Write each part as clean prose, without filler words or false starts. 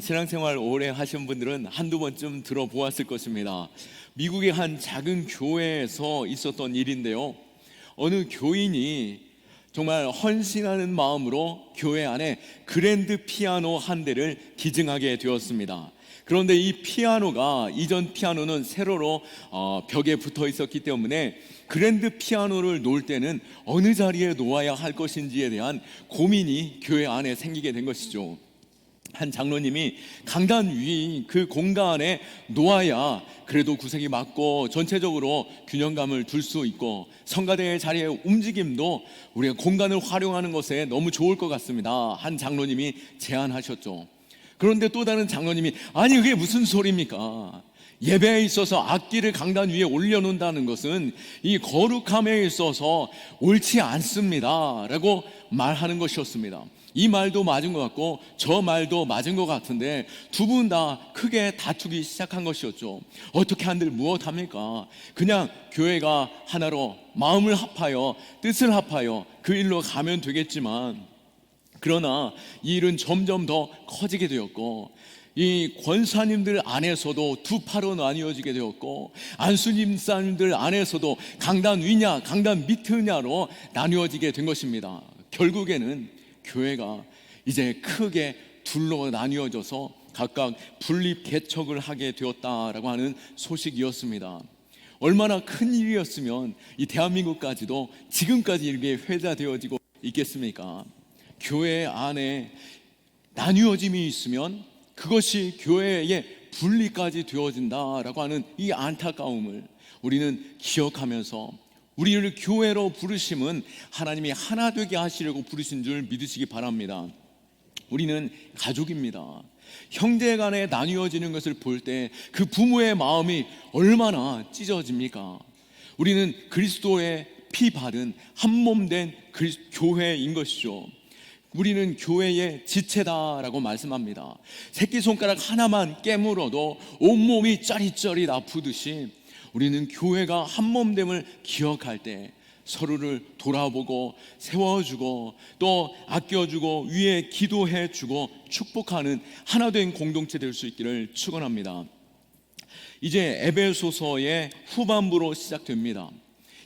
신앙생활 오래 하신 분들은 한두 번쯤 들어보았을 것입니다. 미국의 한 작은 교회에서 있었던 일인데요. 어느 교인이 정말 헌신하는 마음으로 교회 안에 그랜드 피아노 한 대를 기증하게 되었습니다. 그런데 이 피아노가 이전 피아노는 세로로 벽에 붙어 있었기 때문에 그랜드 피아노를 놓을 때는 어느 자리에 놓아야 할 것인지에 대한 고민이 교회 안에 생기게 된 것이죠. 한 장로님이 강단 위 그 공간에 놓아야 그래도 구색이 맞고 전체적으로 균형감을 둘 수 있고 성가대의 자리의 움직임도 우리가 공간을 활용하는 것에 너무 좋을 것 같습니다. 한 장로님이 제안하셨죠. 그런데 또 다른 장로님이 아니 그게 무슨 소리입니까? 예배에 있어서 악기를 강단 위에 올려놓는다는 것은 이 거룩함에 있어서 옳지 않습니다 라고 말하는 것이었습니다. 이 말도 맞은 것 같고 저 말도 맞은 것 같은데 두 분 다 크게 다투기 시작한 것이었죠. 어떻게 한들 무엇합니까? 그냥 교회가 하나로 마음을 합하여 뜻을 합하여 그 일로 가면 되겠지만, 그러나 이 일은 점점 더 커지게 되었고 이 권사님들 안에서도 두 파로 나뉘어지게 되었고 안수님사님들 안에서도 강단 위냐 강단 밑이냐로 나뉘어지게 된 것입니다. 결국에는 교회가 이제 크게 둘로 나뉘어져서 각각 분립 개척을 하게 되었다라고 하는 소식이었습니다. 얼마나 큰 일이었으면 이 대한민국까지도 지금까지 이렇게 회자되어지고 있겠습니까? 교회 안에 나뉘어짐이 있으면 그것이 교회의 분리까지 되어진다라고 하는 이 안타까움을 우리는 기억하면서 우리를 교회로 부르심은 하나님이 하나 되게 하시려고 부르신 줄 믿으시기 바랍니다. 우리는 가족입니다. 형제 간에 나뉘어지는 것을 볼 때 그 부모의 마음이 얼마나 찢어집니까? 우리는 그리스도의 피 바른 한 몸 된 교회인 것이죠. 우리는 교회의 지체다라고 말씀합니다. 새끼손가락 하나만 깨물어도 온몸이 짜릿짜릿 아프듯이 우리는 교회가 한 몸됨을 기억할 때 서로를 돌아보고 세워주고 또 아껴주고 위에 기도해주고 축복하는 하나된 공동체 될 수 있기를 축원합니다. 이제 에베소서의 후반부로 시작됩니다.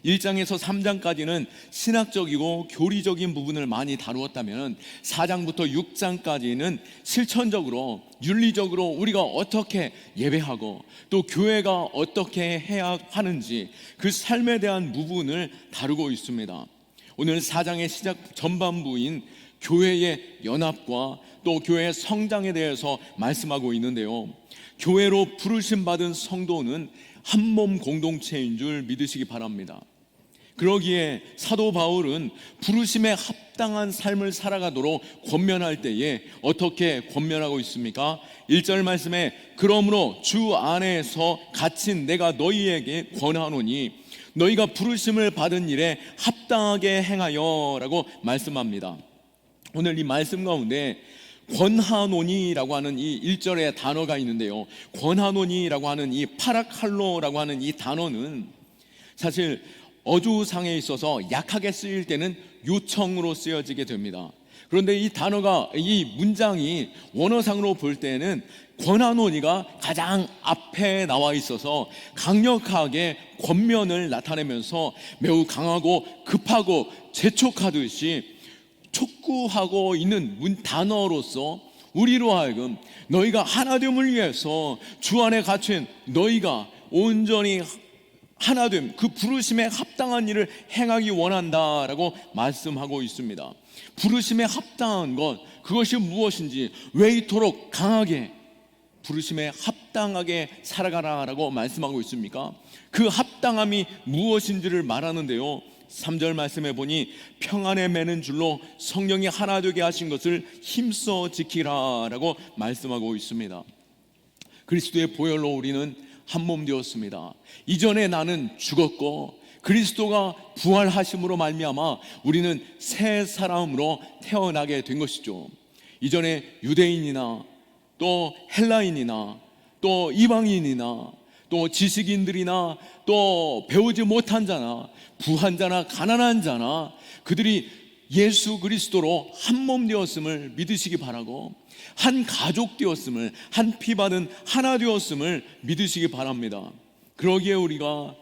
1장에서 3장까지는 신학적이고 교리적인 부분을 많이 다루었다면 4장부터 6장까지는 실천적으로 윤리적으로 우리가 어떻게 예배하고 또 교회가 어떻게 해야 하는지 그 삶에 대한 부분을 다루고 있습니다. 오늘 4장의 시작 전반부인 교회의 연합과 또 교회의 성장에 대해서 말씀하고 있는데요. 교회로 부르심 받은 성도는 한 몸 공동체인 줄 믿으시기 바랍니다. 그러기에 사도 바울은 부르심에 합당한 삶을 살아가도록 권면할 때에 어떻게 권면하고 있습니까? 1절 말씀에 그러므로 주 안에서 갇힌 내가 너희에게 권하노니 너희가 부르심을 받은 일에 합당하게 행하여 라고 말씀합니다. 오늘 이 말씀 가운데 권하노니라고 하는 이 1절의 단어가 있는데요, 권하노니라고 하는 이 파라칼로라고 하는 이 단어는 사실 어조상에 있어서 약하게 쓰일 때는 요청으로 쓰여지게 됩니다. 그런데 이 단어가, 이 문장이 원어상으로 볼 때는 권하노니가 가장 앞에 나와 있어서 강력하게 권면을 나타내면서 매우 강하고 급하고 재촉하듯이 촉구하고 있는 단어로서 우리로 하여금 너희가 하나됨을 위해서 주 안에 갇힌 너희가 온전히 하나됨, 그 부르심에 합당한 일을 행하기 원한다라고 말씀하고 있습니다. 부르심에 합당한 것, 그것이 무엇인지, 왜 이토록 강하게 부르심에 합당하게 살아가라라고 말씀하고 있습니까? 그 합당함이 무엇인지를 말하는데요, 3절 말씀해 보니 평안에 매는 줄로 성령이 하나 되게 하신 것을 힘써 지키라라고 말씀하고 있습니다. 그리스도의 보혈로 우리는 한 몸 되었습니다. 이전에 나는 죽었고 그리스도가 부활하심으로 말미암아 우리는 새 사람으로 태어나게 된 것이죠. 이전에 유대인이나 또 헬라인이나 또 이방인이나 또 지식인들이나 또 배우지 못한 자나 부한 자나 가난한 자나 그들이 예수 그리스도로 한 몸 되었음을 믿으시기 바라고, 한 가족 되었음을, 한 피받은 하나 되었음을 믿으시기 바랍니다. 그러기에 우리가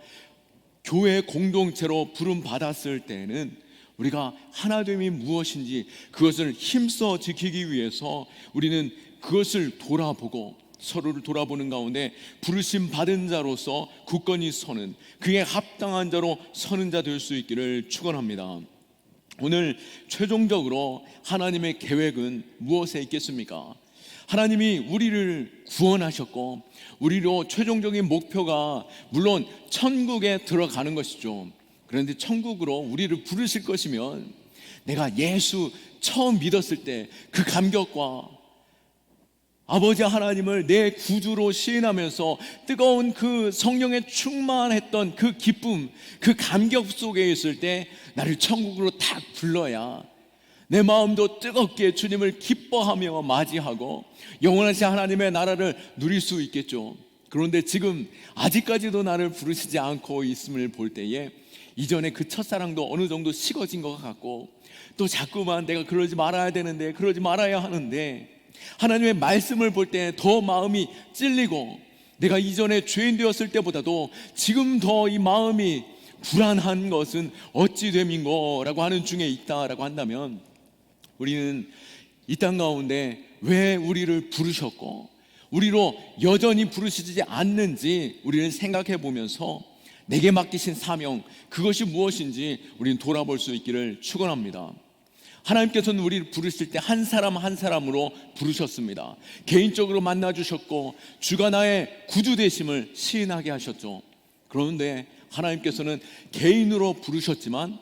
교회 공동체로 부름 받았을 때는 우리가 하나됨이 무엇인지 그것을 힘써 지키기 위해서 우리는 그것을 돌아보고 서로를 돌아보는 가운데 부르심 받은 자로서 굳건히 서는, 그에 합당한 자로 서는 자 될 수 있기를 축원합니다. 오늘 최종적으로 하나님의 계획은 무엇에 있겠습니까? 하나님이 우리를 구원하셨고 우리로 최종적인 목표가 물론 천국에 들어가는 것이죠. 그런데 천국으로 우리를 부르실 것이면 내가 예수 처음 믿었을 때 그 감격과 아버지 하나님을 내 구주로 시인하면서 뜨거운 그 성령에 충만했던 그 기쁨, 그 감격 속에 있을 때 나를 천국으로 딱 불러야 내 마음도 뜨겁게 주님을 기뻐하며 맞이하고 영원하신 하나님의 나라를 누릴 수 있겠죠. 그런데 지금 아직까지도 나를 부르시지 않고 있음을 볼 때에 이전에 그 첫사랑도 어느 정도 식어진 것 같고 또 자꾸만 내가 그러지 말아야 되는데 그러지 말아야 하는데 하나님의 말씀을 볼 때 더 마음이 찔리고 내가 이전에 죄인 되었을 때보다도 지금 더 이 마음이 불안한 것은 어찌 됨인고라고 하는 중에 있다라고 한다면 우리는 이 땅 가운데 왜 우리를 부르셨고 우리로 여전히 부르시지 않는지 우리는 생각해 보면서 내게 맡기신 사명 그것이 무엇인지 우리는 돌아볼 수 있기를 축원합니다. 하나님께서는 우리를 부르실 때 한 사람 한 사람으로 부르셨습니다. 개인적으로 만나주셨고 주가 나의 구주 되심을 시인하게 하셨죠. 그런데 하나님께서는 개인으로 부르셨지만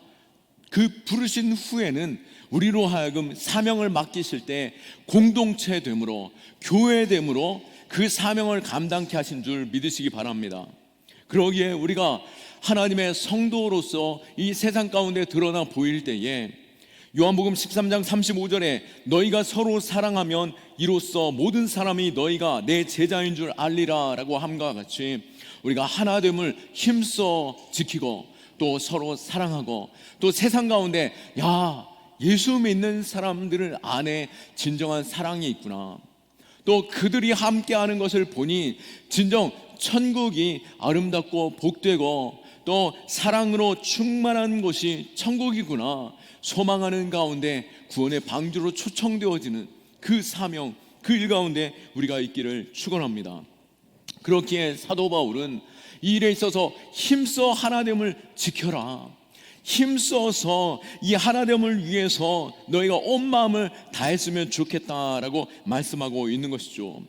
그 부르신 후에는 우리로 하여금 사명을 맡기실 때 공동체됨으로 교회됨으로 그 사명을 감당케 하신 줄 믿으시기 바랍니다. 그러기에 우리가 하나님의 성도로서 이 세상 가운데 드러나 보일 때에 요한복음 13장 35절에 너희가 서로 사랑하면 이로써 모든 사람이 너희가 내 제자인 줄 알리라 라고 함과 같이 우리가 하나됨을 힘써 지키고 또 서로 사랑하고 또 세상 가운데 예수 믿는 사람들 안에 진정한 사랑이 있구나, 또 그들이 함께하는 것을 보니 진정 천국이 아름답고 복되고 또 사랑으로 충만한 곳이 천국이구나 소망하는 가운데 구원의 방주로 초청되어지는 그 사명, 그 일 가운데 우리가 있기를 축원합니다. 그렇기에 사도 바울은 이 일에 있어서 힘써 하나됨을 지켜라, 힘써서 이 하나됨을 위해서 너희가 온 마음을 다했으면 좋겠다라고 말씀하고 있는 것이죠.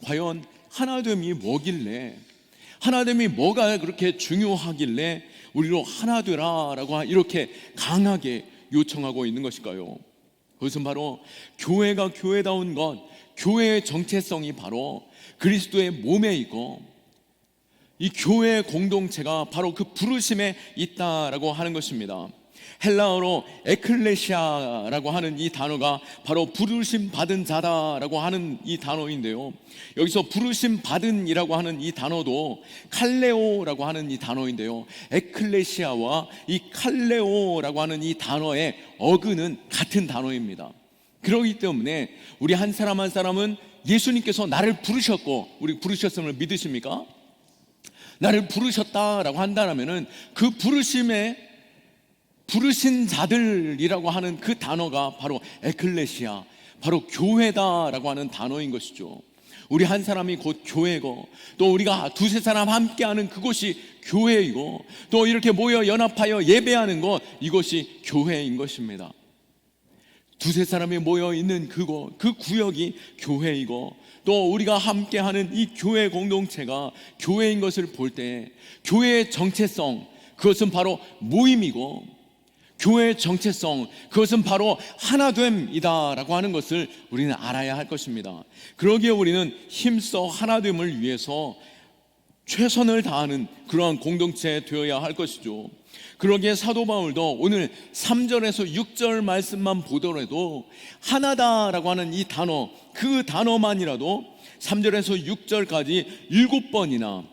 과연 하나됨이 뭐길래, 하나됨이 뭐가 그렇게 중요하길래 우리로 하나 되라라고 이렇게 강하게 요청하고 있는 것일까요? 그것은 바로 교회가 교회다운 것, 교회의 정체성이 바로 그리스도의 몸에 있고 이 교회의 공동체가 바로 그 부르심에 있다라고 하는 것입니다. 헬라어로 에클레시아라고 하는 이 단어가 바로 부르심 받은 자다라고 하는 이 단어인데요, 여기서 부르심 받은이라고 하는 이 단어도 칼레오라고 하는 이 단어인데요, 에클레시아와 이 칼레오라고 하는 이 단어의 어근은 같은 단어입니다. 그렇기 때문에 우리 한 사람 한 사람은 예수님께서 나를 부르셨고 우리 부르셨음을 믿으십니까? 나를 부르셨다라고 한다면은 그 부르신 자들이라고 하는 그 단어가 바로 에클레시아, 바로 교회다라고 하는 단어인 것이죠. 우리 한 사람이 곧 교회고 또 우리가 두세 사람 함께하는 그곳이 교회이고 또 이렇게 모여 연합하여 예배하는 것, 이것이 교회인 것입니다. 두세 사람이 모여 있는 그곳, 그 구역이 교회이고 또 우리가 함께하는 이 교회 공동체가 교회인 것을 볼 때 교회의 정체성, 그것은 바로 모임이고 교회의 정체성, 그것은 바로 하나됨이다라고 하는 것을 우리는 알아야 할 것입니다. 그러기에 우리는 힘써 하나됨을 위해서 최선을 다하는 그러한 공동체 되어야 할 것이죠. 그러기에 사도 바울도 오늘 3절에서 6절 말씀만 보더라도 하나다라고 하는 이 단어, 그 단어만이라도 3절에서 6절까지 7번이나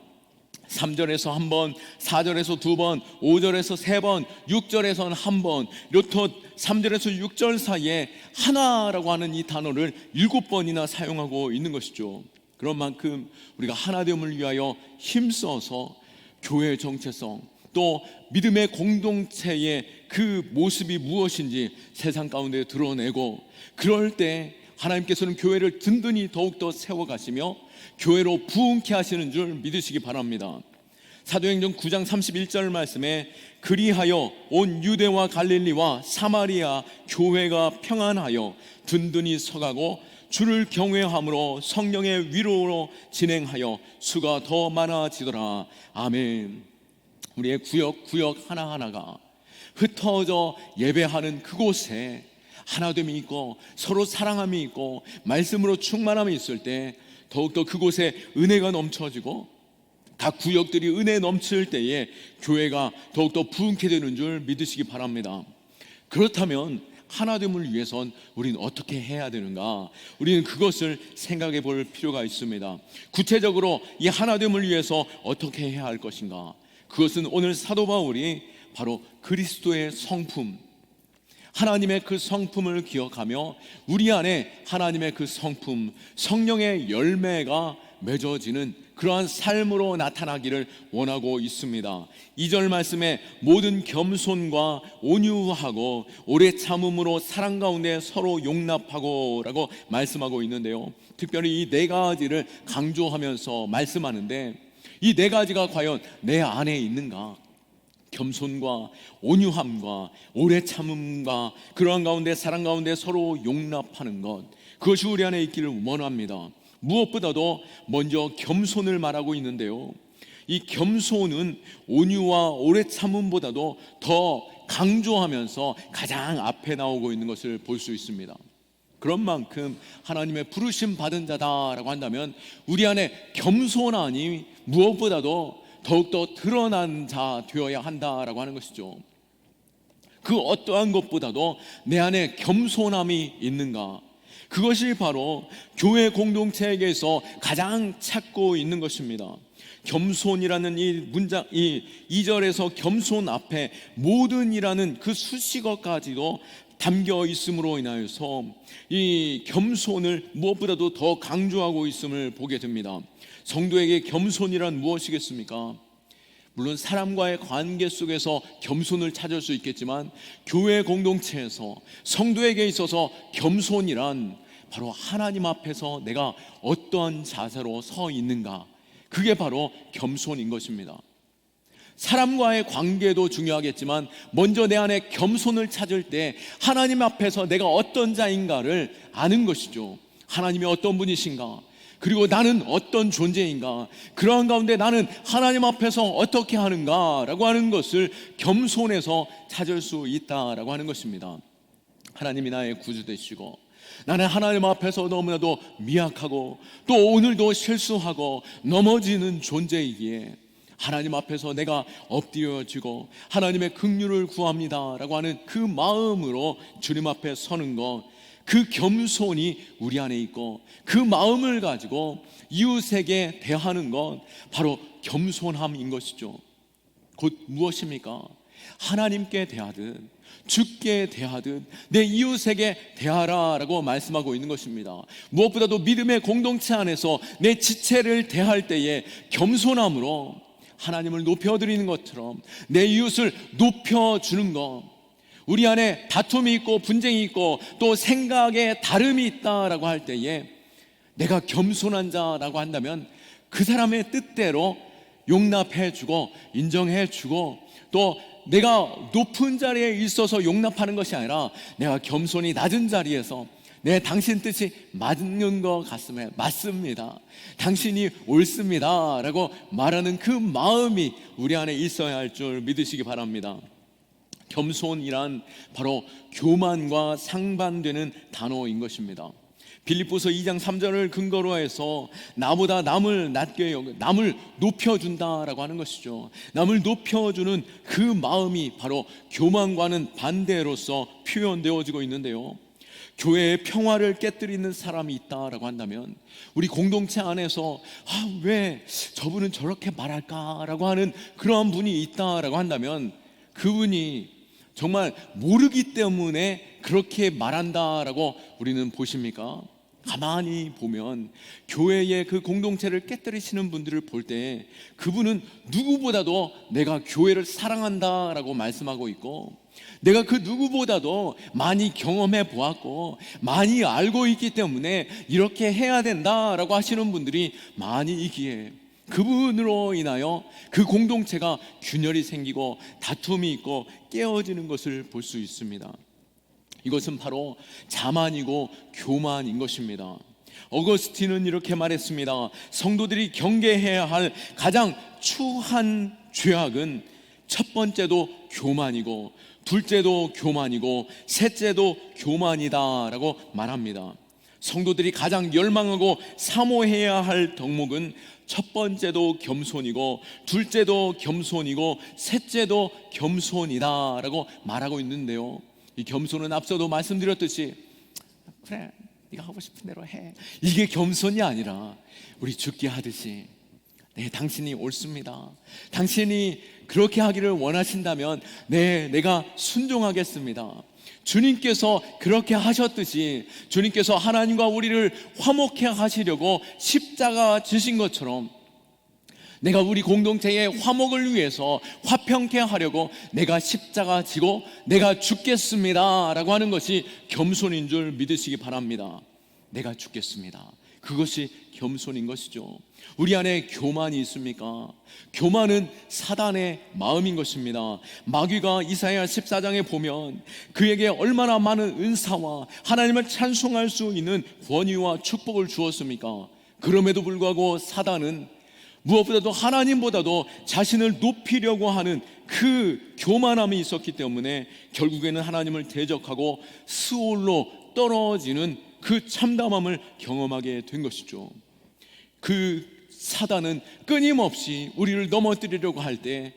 3절에서 한 번, 4절에서 두 번, 5절에서 세 번, 6절에서는 한 번, 이렇듯 3절에서 6절 사이에 하나라고 하는 이 단어를 7번이나 사용하고 있는 것이죠. 그런 만큼 우리가 하나됨을 위하여 힘써서 교회의 정체성, 또 믿음의 공동체의 그 모습이 무엇인지 세상 가운데 드러내고, 그럴 때 하나님께서는 교회를 든든히 더욱더 세워가시며 교회로 부흥케 하시는 줄 믿으시기 바랍니다. 사도행전 9장 31절 말씀에 그리하여 온 유대와 갈릴리와 사마리아 교회가 평안하여 든든히 서가고 주를 경외함으로 성령의 위로로 진행하여 수가 더 많아지더라. 아멘. 우리의 구역 하나하나가 흩어져 예배하는 그곳에 하나됨이 있고 서로 사랑함이 있고 말씀으로 충만함이 있을 때 더욱더 그곳에 은혜가 넘쳐지고 각 구역들이 은혜 넘칠 때에 교회가 더욱더 부흥케 되는 줄 믿으시기 바랍니다. 그렇다면 하나됨을 위해선 우리는 어떻게 해야 되는가? 우리는 그것을 생각해 볼 필요가 있습니다. 구체적으로 이 하나됨을 위해서 어떻게 해야 할 것인가? 그것은 오늘 사도 바울이 바로 그리스도의 성품, 하나님의 그 성품을 기억하며 우리 안에 하나님의 그 성품, 성령의 열매가 맺어지는 그러한 삶으로 나타나기를 원하고 있습니다. 2절 말씀에 모든 겸손과 온유하고 오래 참음으로 사랑 가운데 서로 용납하고 라고 말씀하고 있는데요, 특별히 이 네 가지를 강조하면서 말씀하는데, 이 네 가지가 과연 내 안에 있는가? 겸손과 온유함과 오래 참음과 그러한 가운데 사랑 가운데 서로 용납하는 것, 그것이 우리 안에 있기를 원합니다. 무엇보다도 먼저 겸손을 말하고 있는데요, 이 겸손은 온유와 오래 참음보다도 더 강조하면서 가장 앞에 나오고 있는 것을 볼 수 있습니다. 그런 만큼 하나님의 부르심 받은 자다라고 한다면 우리 안에 겸손함이 무엇보다도 더욱더 드러난 자 되어야 한다라고 하는 것이죠. 그 어떠한 것보다도 내 안에 겸손함이 있는가, 그것이 바로 교회 공동체에게서 가장 찾고 있는 것입니다. 겸손이라는 이 문장, 이 2절에서 겸손 앞에 모든이라는 그 수식어까지도 담겨 있음으로 인하여서 이 겸손을 무엇보다도 더 강조하고 있음을 보게 됩니다. 성도에게 겸손이란 무엇이겠습니까? 물론 사람과의 관계 속에서 겸손을 찾을 수 있겠지만 교회 공동체에서 성도에게 있어서 겸손이란 바로 하나님 앞에서 내가 어떠한 자세로 서 있는가, 그게 바로 겸손인 것입니다. 사람과의 관계도 중요하겠지만 먼저 내 안에 겸손을 찾을 때 하나님 앞에서 내가 어떤 자인가를 아는 것이죠. 하나님이 어떤 분이신가, 그리고 나는 어떤 존재인가, 그러한 가운데 나는 하나님 앞에서 어떻게 하는가라고 하는 것을 겸손해서 찾을 수 있다라고 하는 것입니다. 하나님이 나의 구주 되시고 나는 하나님 앞에서 너무나도 미약하고 또 오늘도 실수하고 넘어지는 존재이기에 하나님 앞에서 내가 엎드려지고 하나님의 긍휼을 구합니다라고 하는 그 마음으로 주님 앞에 서는 것, 그 겸손이 우리 안에 있고 그 마음을 가지고 이웃에게 대하는 것, 바로 겸손함인 것이죠. 곧 무엇입니까? 하나님께 대하듯 주께 대하듯 내 이웃에게 대하라라고 말씀하고 있는 것입니다. 무엇보다도 믿음의 공동체 안에서 내 지체를 대할 때에 겸손함으로 하나님을 높여드리는 것처럼 내 이웃을 높여주는 것, 우리 안에 다툼이 있고 분쟁이 있고 또 생각에 다름이 있다라고 할 때에 내가 겸손한 자라고 한다면 그 사람의 뜻대로 용납해주고 인정해주고, 또 내가 높은 자리에 있어서 용납하는 것이 아니라 내가 겸손히 낮은 자리에서 당신 뜻이 맞는 것 같으면 맞습니다, 당신이 옳습니다 라고 말하는 그 마음이 우리 안에 있어야 할 줄 믿으시기 바랍니다. 겸손이란 바로 교만과 상반되는 단어인 것입니다. 빌립보서 2장 3절을 근거로 해서 나보다 남을 낮게 여겨 남을 높여준다라고 하는 것이죠. 남을 높여주는 그 마음이 바로 교만과는 반대로서 표현되어지고 있는데요, 교회의 평화를 깨뜨리는 사람이 있다라고 한다면, 우리 공동체 안에서 왜 저분은 저렇게 말할까라고 하는 그러한 분이 있다라고 한다면, 그분이 정말 모르기 때문에 그렇게 말한다라고 우리는 보십니까? 가만히 보면 교회의 그 공동체를 깨뜨리시는 분들을 볼 때 그분은 누구보다도 내가 교회를 사랑한다라고 말씀하고 있고, 내가 그 누구보다도 많이 경험해 보았고 많이 알고 있기 때문에 이렇게 해야 된다라고 하시는 분들이 많이 있기에, 그분으로 인하여 그 공동체가 균열이 생기고 다툼이 있고 깨어지는 것을 볼 수 있습니다. 이것은 바로 자만이고 교만인 것입니다. 어거스틴은 이렇게 말했습니다. 성도들이 경계해야 할 가장 추한 죄악은 첫 번째도 교만이고, 둘째도 교만이고, 셋째도 교만이다 라고 말합니다. 성도들이 가장 열망하고 사모해야 할 덕목은 첫 번째도 겸손이고, 둘째도 겸손이고, 셋째도 겸손이다 라고 말하고 있는데요, 이 겸손은 앞서도 말씀드렸듯이 그래 네가 하고 싶은 대로 해, 이게 겸손이 아니라 우리 죽게 하듯이 네, 당신이 옳습니다, 당신이 그렇게 하기를 원하신다면 내가 순종하겠습니다. 주님께서 그렇게 하셨듯이, 주님께서 하나님과 우리를 화목해 하시려고 십자가 지신 것처럼 내가 우리 공동체의 화목을 위해서 화평케 하려고 내가 십자가 지고 내가 죽겠습니다 라고 하는 것이 겸손인 줄 믿으시기 바랍니다. 내가 죽겠습니다, 그것이 겸손인 것이죠. 우리 안에 교만이 있습니까? 교만은 사단의 마음인 것입니다. 마귀가 이사야 14장에 보면 그에게 얼마나 많은 은사와 하나님을 찬송할 수 있는 권위와 축복을 주었습니까? 그럼에도 불구하고 사단은 무엇보다도 하나님보다도 자신을 높이려고 하는 그 교만함이 있었기 때문에 결국에는 하나님을 대적하고 스올로 떨어지는 그 참담함을 경험하게 된 것이죠. 그 사단은 끊임없이 우리를 넘어뜨리려고 할 때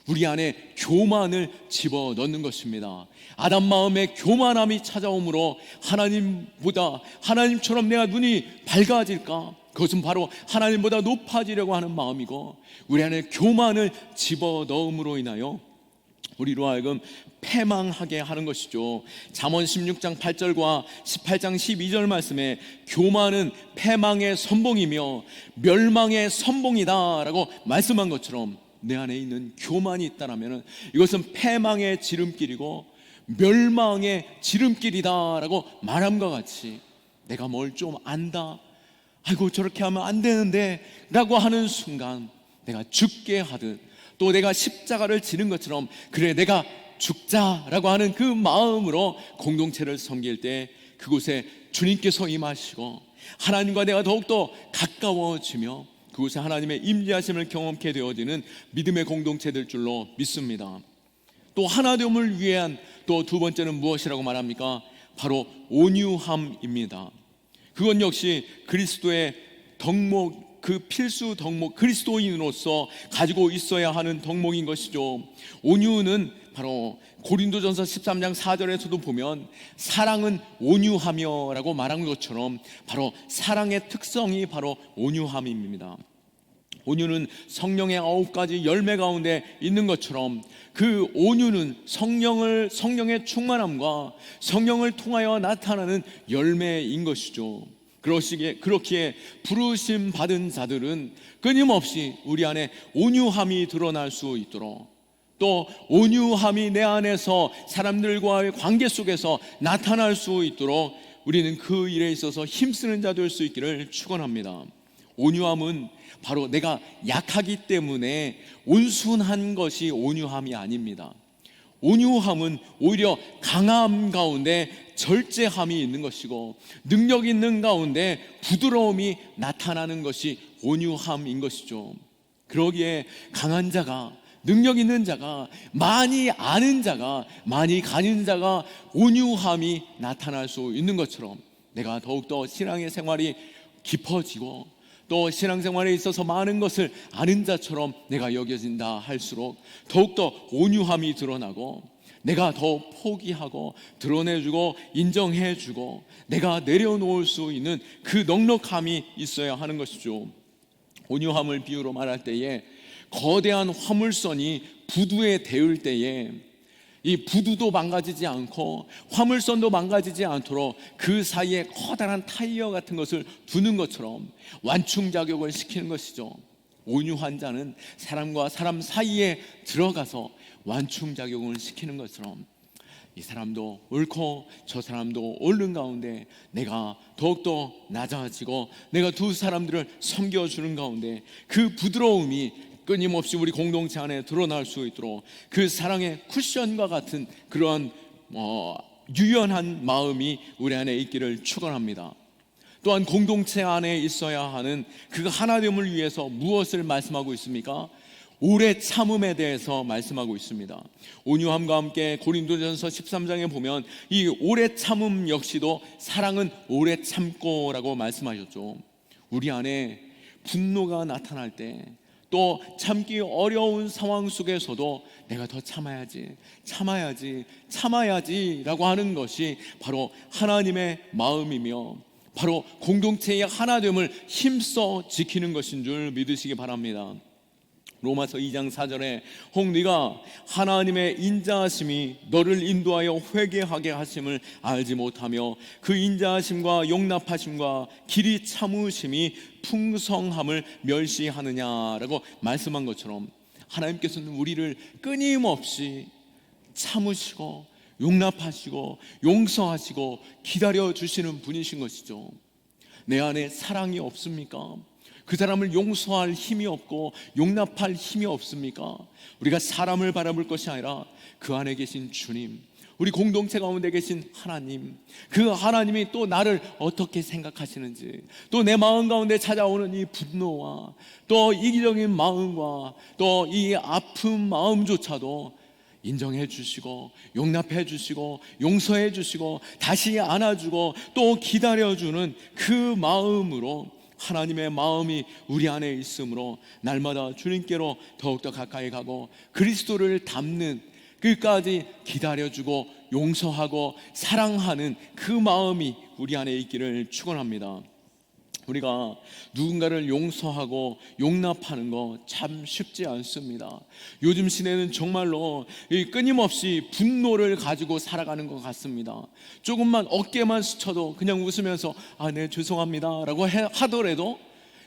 우리 안에 교만을 집어넣는 것입니다. 아담 마음에 교만함이 찾아오므로 하나님보다, 하나님처럼 내가 눈이 밝아질까? 그것은 바로 하나님보다 높아지려고 하는 마음이고, 우리 안에 교만을 집어넣음으로 인하여 우리로 하여금 패망하게 하는 것이죠. 잠언 16장 8절과 18장 12절 말씀에 교만은 패망의 선봉이며 멸망의 선봉이다 라고 말씀한 것처럼, 내 안에 있는 교만이 있다면 이것은 패망의 지름길이고 멸망의 지름길이다 라고 말함과 같이, 내가 뭘 좀 안다, 아이고 저렇게 하면 안 되는데 라고 하는 순간 내가 죽게 하듯, 또 내가 십자가를 지는 것처럼 그래 내가 죽자라고 하는 그 마음으로 공동체를 섬길 때 그곳에 주님께서 임하시고 하나님과 내가 더욱더 가까워지며 그곳에 하나님의 임재하심을 경험케 되어지는 믿음의 공동체될 줄로 믿습니다. 또 하나됨을 위한 또 두 번째는 무엇이라고 말합니까? 바로 온유함입니다. 그건 역시 그리스도의 덕목, 그 필수 덕목, 그리스도인으로서 가지고 있어야 하는 덕목인 것이죠. 온유는 바로 고린도전서 13장 4절에서도 보면 사랑은 온유하며 라고 말한 것처럼 바로 사랑의 특성이 바로 온유함입니다. 온유는 성령의 9가지 열매 가운데 있는 것처럼 그 온유는 성령의 충만함과 성령을 통하여 나타나는 열매인 것이죠. 그렇기에 부르심 받은 자들은 끊임없이 우리 안에 온유함이 드러날 수 있도록, 또 온유함이 내 안에서 사람들과의 관계 속에서 나타날 수 있도록 우리는 그 일에 있어서 힘쓰는 자 될 수 있기를 축원합니다. 온유함은 바로 내가 약하기 때문에 온순한 것이 온유함이 아닙니다. 온유함은 오히려 강함 가운데 절제함이 있는 것이고, 능력 있는 가운데 부드러움이 나타나는 것이 온유함인 것이죠. 그러기에 강한 자가, 능력 있는 자가, 많이 아는 자가, 많이 가진 자가 온유함이 나타날 수 있는 것처럼 내가 더욱더 신앙의 생활이 깊어지고 또 신앙생활에 있어서 많은 것을 아는 자처럼 내가 여겨진다 할수록 더욱더 온유함이 드러나고, 내가 더 포기하고 드러내주고 인정해주고 내가 내려놓을 수 있는 그 넉넉함이 있어야 하는 것이죠. 온유함을 비유로 말할 때에 거대한 화물선이 부두에 대을 때에 이 부두도 망가지지 않고 화물선도 망가지지 않도록 그 사이에 커다란 타이어 같은 것을 두는 것처럼 완충작용을 시키는 것이죠. 온유한 자는 사람과 사람 사이에 들어가서 완충작용을 시키는 것처럼 이 사람도 옳고 저 사람도 옳은 가운데 내가 더욱더 낮아지고 내가 두 사람들을 섬겨주는 가운데 그 부드러움이 끊임없이 우리 공동체 안에 드러날 수 있도록 그 사랑의 쿠션과 같은 그러한 유연한 마음이 우리 안에 있기를 축원합니다. 또한 공동체 안에 있어야 하는 그 하나됨을 위해서 무엇을 말씀하고 있습니까? 오래 참음에 대해서 말씀하고 있습니다. 온유함과 함께 고린도전서 13장에 보면 이 오래 참음 역시도 사랑은 오래 참고라고 말씀하셨죠. 우리 안에 분노가 나타날 때 또 참기 어려운 상황 속에서도 내가 더 참아야지 라고 하는 것이 바로 하나님의 마음이며 바로 공동체의 하나됨을 힘써 지키는 것인 줄 믿으시기 바랍니다. 로마서 2장 4절에 혹 네가 하나님의 인자하심이 너를 인도하여 회개하게 하심을 알지 못하며 그 인자하심과 용납하심과 길이 참으심이 풍성함을 멸시하느냐라고 말씀한 것처럼 하나님께서는 우리를 끊임없이 참으시고 용납하시고 용서하시고 기다려주시는 분이신 것이죠. 내 안에 사랑이 없습니까? 그 사람을 용서할 힘이 없고 용납할 힘이 없습니까? 우리가 사람을 바라볼 것이 아니라 그 안에 계신 주님, 우리 공동체 가운데 계신 하나님, 그 하나님이 또 나를 어떻게 생각하시는지, 또 내 마음 가운데 찾아오는 이 분노와 또 이기적인 마음과 또 이 아픈 마음조차도 인정해 주시고 용납해 주시고 용서해 주시고 다시 안아주고 또 기다려주는 그 마음으로 하나님의 마음이 우리 안에 있으므로 날마다 주님께로 더욱더 가까이 가고 그리스도를 닮는 끝까지 기다려주고 용서하고 사랑하는 그 마음이 우리 안에 있기를 축원합니다. 우리가 누군가를 용서하고 용납하는 거 참 쉽지 않습니다. 요즘 시대는 정말로 끊임없이 분노를 가지고 살아가는 것 같습니다. 조금만 어깨만 스쳐도 그냥 웃으면서 네 죄송합니다 라고 하더라도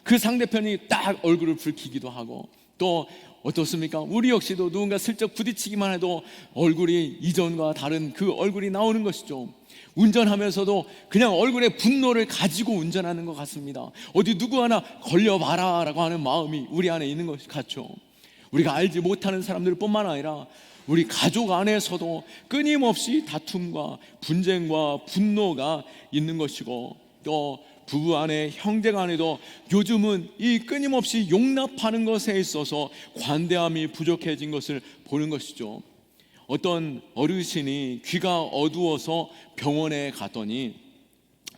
그 상대편이 딱 얼굴을 붉히기도 하고 또 어떻습니까? 우리 역시도 누군가 슬쩍 부딪히기만 해도 얼굴이 이전과 다른 그 얼굴이 나오는 것이죠. 운전하면서도 그냥 얼굴에 분노를 가지고 운전하는 것 같습니다. 어디 누구 하나 걸려봐라 라고 하는 마음이 우리 안에 있는 것 같죠. 우리가 알지 못하는 사람들 뿐만 아니라 우리 가족 안에서도 끊임없이 다툼과 분쟁과 분노가 있는 것이고 또 부부 안에 형제 간에도 요즘은 이 끊임없이 용납하는 것에 있어서 관대함이 부족해진 것을 보는 것이죠. 어떤 어르신이 귀가 어두워서 병원에 갔더니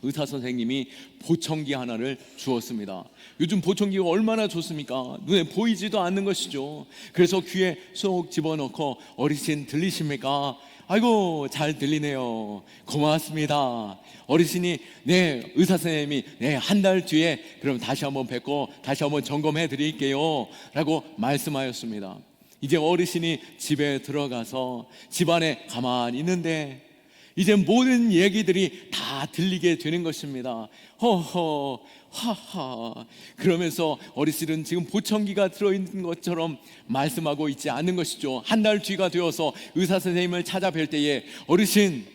의사 선생님이 보청기 하나를 주었습니다. 요즘 보청기가 얼마나 좋습니까? 눈에 보이지도 않는 것이죠. 그래서 귀에 쏙 집어넣고 어르신 들리십니까? 아이고 잘 들리네요. 고맙습니다. 어르신이 네 의사 선생님이 네 한 달 뒤에 그럼 다시 한번 뵙고 다시 한번 점검해 드릴게요 라고 말씀하였습니다. 이제 어르신이 집에 들어가서 집안에 가만히 있는데 이제 모든 얘기들이 다 들리게 되는 것입니다. 허허 하하 그러면서 어르신은 지금 보청기가 들어있는 것처럼 말씀하고 있지 않는 것이죠. 한 달 뒤가 되어서 의사 선생님을 찾아뵐 때에 어르신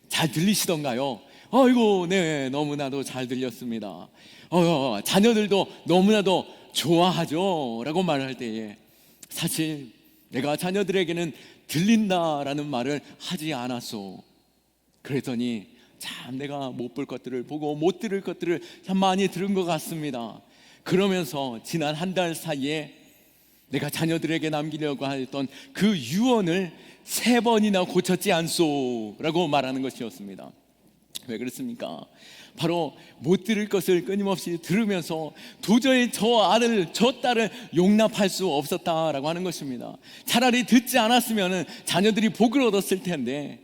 잘 들리시던가요? 아이고 네 너무나도 잘 들렸습니다. 자녀들도 너무나도 좋아하죠 라고 말할 때에 사실 내가 자녀들에게는 들린다라는 말을 하지 않았소. 그랬더니 참 내가 못 볼 것들을 보고 못 들을 것들을 참 많이 들은 것 같습니다. 그러면서 지난 한 달 사이에 내가 자녀들에게 남기려고 했던 그 유언을 3번이나 고쳤지 않소 라고 말하는 것이었습니다. 왜 그렇습니까? 바로 못 들을 것을 끊임없이 들으면서 도저히 저 아들, 저 딸을 용납할 수 없었다라고 하는 것입니다. 차라리 듣지 않았으면 자녀들이 복을 얻었을 텐데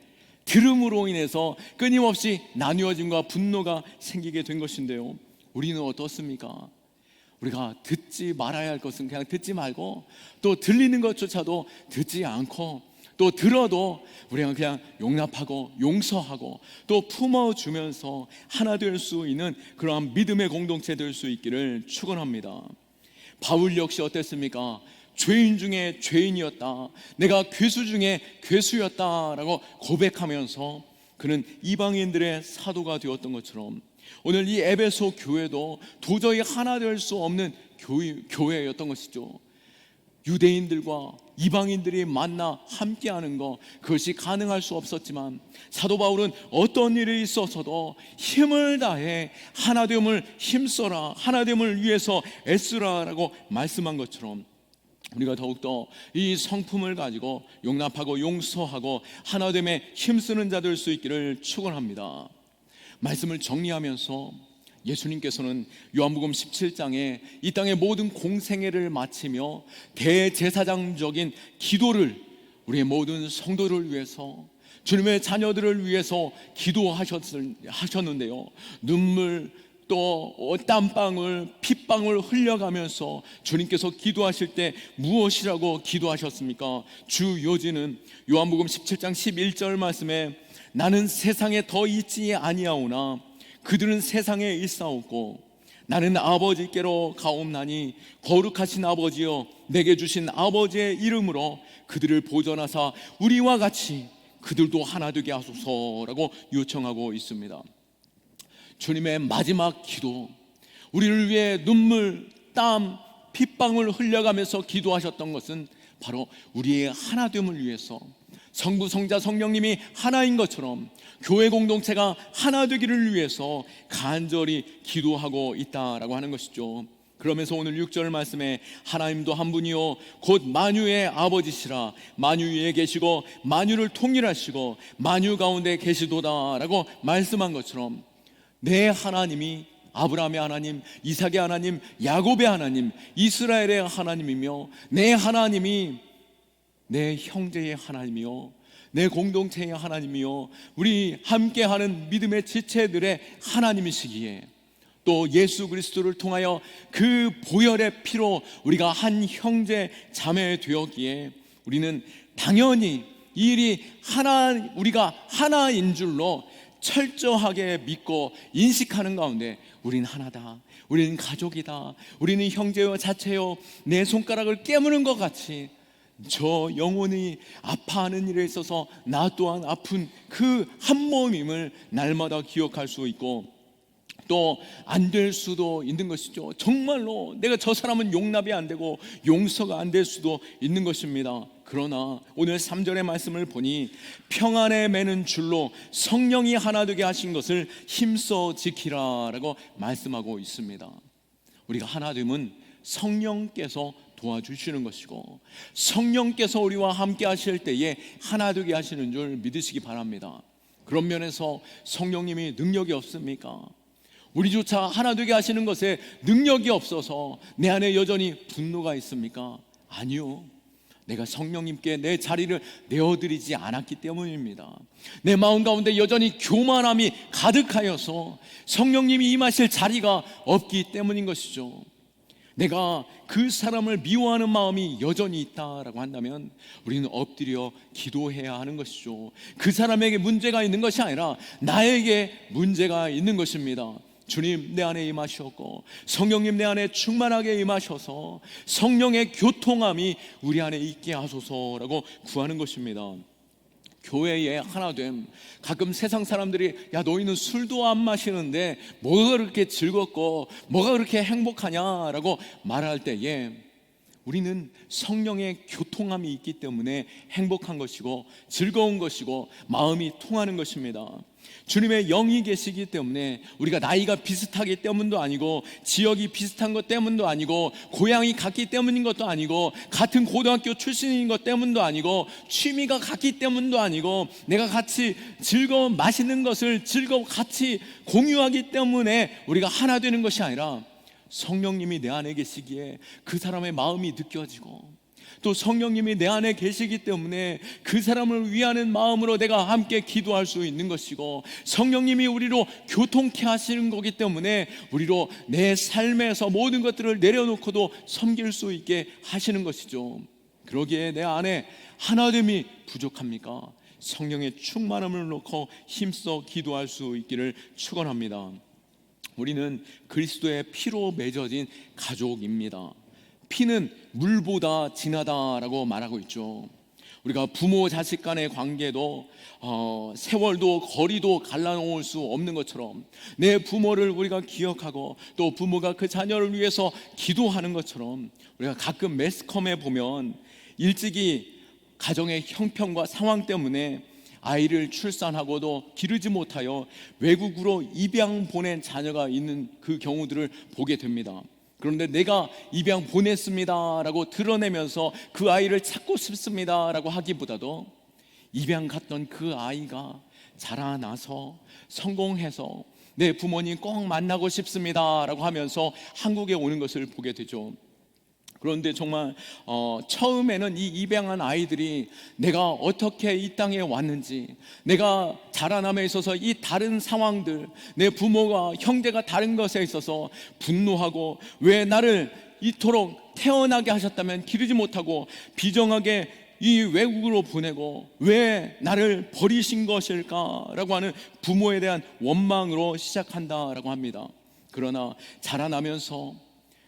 들음으로 인해서 끊임없이 나뉘어짐과 분노가 생기게 된 것인데요, 우리는 어떻습니까? 우리가 듣지 말아야 할 것은 그냥 듣지 말고, 또 들리는 것조차도 듣지 않고, 또 들어도 우리가 그냥 용납하고 용서하고 또 품어주면서 하나 될 수 있는 그러한 믿음의 공동체 될 수 있기를 축원합니다. 바울 역시 어땠습니까? 죄인 중에 죄인이었다, 내가 괴수 중에 괴수였다라고 고백하면서 그는 이방인들의 사도가 되었던 것처럼 오늘 이 에베소 교회도 도저히 하나 될 수 없는 교회였던 것이죠. 유대인들과 이방인들이 만나 함께하는 것, 그것이 가능할 수 없었지만 사도 바울은 어떤 일이 있어서도 힘을 다해 하나됨을 힘써라, 하나됨을 위해서 애쓰라라고 말씀한 것처럼 우리가 더욱더 이 성품을 가지고 용납하고 용서하고 하나됨에 힘쓰는 자 될 수 있기를 축원합니다. 말씀을 정리하면서 예수님께서는 요한복음 17장에 이 땅의 모든 공생애를 마치며 대제사장적인 기도를 우리의 모든 성도를 위해서, 주님의 자녀들을 위해서 기도하셨는데요, 눈물 또 땀방울 핏방울 흘려가면서 주님께서 기도하실 때 무엇이라고 기도하셨습니까? 주 요지는 요한복음 17장 11절 말씀에 나는 세상에 더 있지 아니하오나 그들은 세상에 있사옵고 나는 아버지께로 가옵나니 거룩하신 아버지여 내게 주신 아버지의 이름으로 그들을 보존하사 우리와 같이 그들도 하나 되게 하소서라고 요청하고 있습니다. 주님의 마지막 기도, 우리를 위해 눈물, 땀, 핏방울 흘려가면서 기도하셨던 것은 바로 우리의 하나됨을 위해서, 성부, 성자, 성령님이 하나인 것처럼 교회 공동체가 하나 되기를 위해서 간절히 기도하고 있다라고 하는 것이죠. 그러면서 오늘 6절 말씀에 하나님도 한 분이요 곧 만유의 아버지시라, 만유 위에 계시고 만유를 통일하시고 만유 가운데 계시도다라고 말씀한 것처럼 내 하나님이 아브라함의 하나님, 이삭의 하나님, 야곱의 하나님, 이스라엘의 하나님이며 내 하나님이 내 형제의 하나님이요 내 공동체의 하나님이요 우리 함께하는 믿음의 지체들의 하나님이시기에, 또 예수 그리스도를 통하여 그 보혈의 피로 우리가 한 형제 자매 되었기에 우리는 당연히 이 일이 우리가 하나인 줄로 철저하게 믿고 인식하는 가운데 우리는 하나다, 우리는 가족이다, 우리는 형제요 자체요, 내 손가락을 깨무는 것 같이 저 영혼이 아파하는 일에 있어서 나 또한 아픈 그 한 몸임을 날마다 기억할 수 있고, 또 안 될 수도 있는 것이죠. 정말로 내가 저 사람은 용납이 안 되고 용서가 안 될 수도 있는 것입니다. 그러나 오늘 3절의 말씀을 보니 평안에 매는 줄로 성령이 하나 되게 하신 것을 힘써 지키라 라고 말씀하고 있습니다. 우리가 하나됨은 성령께서 도와주시는 것이고 성령께서 우리와 함께 하실 때에 하나 되게 하시는 줄 믿으시기 바랍니다. 그런 면에서 성령님이 능력이 없습니까? 우리조차 하나 되게 하시는 것에 능력이 없어서 내 안에 여전히 분노가 있습니까? 아니요, 내가 성령님께 내 자리를 내어드리지 않았기 때문입니다. 내 마음 가운데 여전히 교만함이 가득하여서 성령님이 임하실 자리가 없기 때문인 것이죠. 내가 그 사람을 미워하는 마음이 여전히 있다라고 한다면 우리는 엎드려 기도해야 하는 것이죠. 그 사람에게 문제가 있는 것이 아니라 나에게 문제가 있는 것입니다. 주님 내 안에 임하셨고 성령님 내 안에 충만하게 임하셔서 성령의 교통함이 우리 안에 있게 하소서라고 구하는 것입니다. 교회의 하나됨, 가끔 세상 사람들이 야 너희는 술도 안 마시는데 뭐가 그렇게 즐겁고 뭐가 그렇게 행복하냐라고 말할 때에 우리는 성령의 교통함이 있기 때문에 행복한 것이고 즐거운 것이고 마음이 통하는 것입니다. 주님의 영이 계시기 때문에 우리가 나이가 비슷하기 때문도 아니고 지역이 비슷한 것 때문도 아니고 고향이 같기 때문인 것도 아니고 같은 고등학교 출신인 것 때문도 아니고 취미가 같기 때문도 아니고 내가 같이 즐거운 맛있는 것을 즐거워 같이 공유하기 때문에 우리가 하나 되는 것이 아니라 성령님이 내 안에 계시기에 그 사람의 마음이 느껴지고 또 성령님이 내 안에 계시기 때문에 그 사람을 위하는 마음으로 내가 함께 기도할 수 있는 것이고 성령님이 우리로 교통케 하시는 거기 때문에 우리로 내 삶에서 모든 것들을 내려놓고도 섬길 수 있게 하시는 것이죠. 그러기에 내 안에 하나됨이 부족합니까? 성령의 충만함을 놓고 힘써 기도할 수 있기를 축원합니다. 우리는 그리스도의 피로 맺어진 가족입니다. 피는 물보다 진하다라고 말하고 있죠. 우리가 부모 자식 간의 관계도 세월도 거리도 갈라놓을 수 없는 것처럼 내 부모를 우리가 기억하고 또 부모가 그 자녀를 위해서 기도하는 것처럼 우리가 가끔 매스컴에 보면 일찍이 가정의 형편과 상황 때문에 아이를 출산하고도 기르지 못하여 외국으로 입양 보낸 자녀가 있는 그 경우들을 보게 됩니다. 그런데 내가 입양 보냈습니다 라고 드러내면서 그 아이를 찾고 싶습니다 라고 하기보다도 입양 갔던 그 아이가 자라나서 성공해서 내 부모님 꼭 만나고 싶습니다 라고 하면서 한국에 오는 것을 보게 되죠. 그런데 정말 처음에는 이 입양한 아이들이 내가 어떻게 이 땅에 왔는지, 내가 자라남에 있어서 이 다른 상황들, 내 부모가 형제가 다른 것에 있어서 분노하고 왜 나를 이토록 태어나게 하셨다면 기르지 못하고 비정하게 이 외국으로 보내고 왜 나를 버리신 것일까라고 하는 부모에 대한 원망으로 시작한다라고 합니다. 그러나 자라나면서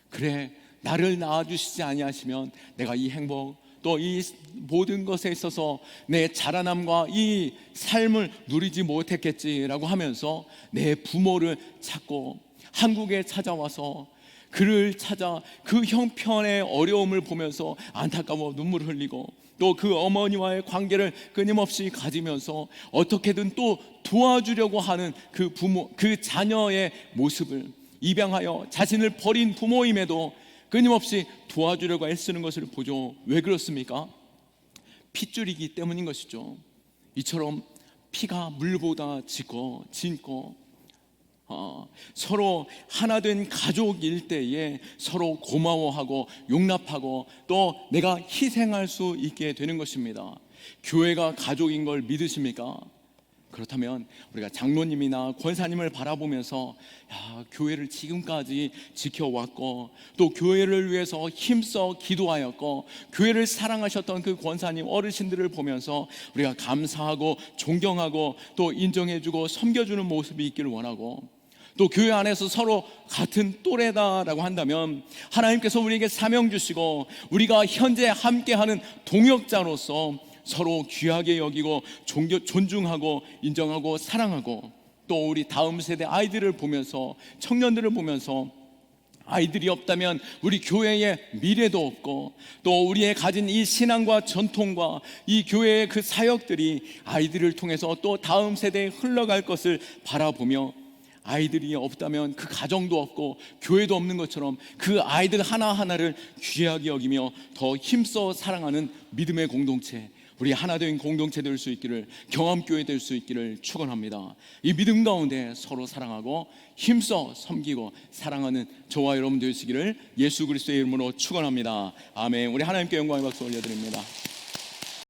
그래 나를 낳아주시지 아니하시면 내가 이 행복 또 이 모든 것에 있어서 내 자라남과 이 삶을 누리지 못했겠지라고 하면서 내 부모를 찾고 한국에 찾아와서 그를 찾아 그 형편의 어려움을 보면서 안타까워 눈물을 흘리고 또 그 어머니와의 관계를 끊임없이 가지면서 어떻게든 또 도와주려고 하는 그 부모, 그 자녀의 모습을 입양하여 자신을 버린 부모임에도 끊임없이 도와주려고 애쓰는 것을 보죠. 왜 그렇습니까? 핏줄이기 때문인 것이죠. 이처럼 피가 물보다 짙고 서로 하나 된 가족일 때에 서로 고마워하고 용납하고 또 내가 희생할 수 있게 되는 것입니다. 교회가 가족인 걸 믿으십니까? 그렇다면 우리가 장로님이나 권사님을 바라보면서 교회를 지금까지 지켜왔고 또 교회를 위해서 힘써 기도하였고 교회를 사랑하셨던 그 권사님 어르신들을 보면서 우리가 감사하고 존경하고 또 인정해주고 섬겨주는 모습이 있기를 원하고 또 교회 안에서 서로 같은 또래다라고 한다면 하나님께서 우리에게 사명 주시고 우리가 현재 함께하는 동역자로서 서로 귀하게 여기고 존중하고 인정하고 사랑하고 또 우리 다음 세대 아이들을 보면서 청년들을 보면서 아이들이 없다면 우리 교회의 미래도 없고 또 우리의 가진 이 신앙과 전통과 이 교회의 그 사역들이 아이들을 통해서 또 다음 세대에 흘러갈 것을 바라보며 아이들이 없다면 그 가정도 없고 교회도 없는 것처럼 그 아이들 하나하나를 귀하게 여기며 더 힘써 사랑하는 믿음의 공동체, 우리 하나된 공동체 될 수 있기를, 경험교회 될 수 있기를 축원합니다. 이 믿음 가운데 서로 사랑하고 힘써 섬기고 사랑하는 저와 여러분 되시기를 예수 그리스도의 이름으로 축원합니다. 아멘. 우리 하나님께 영광의 박수 올려드립니다.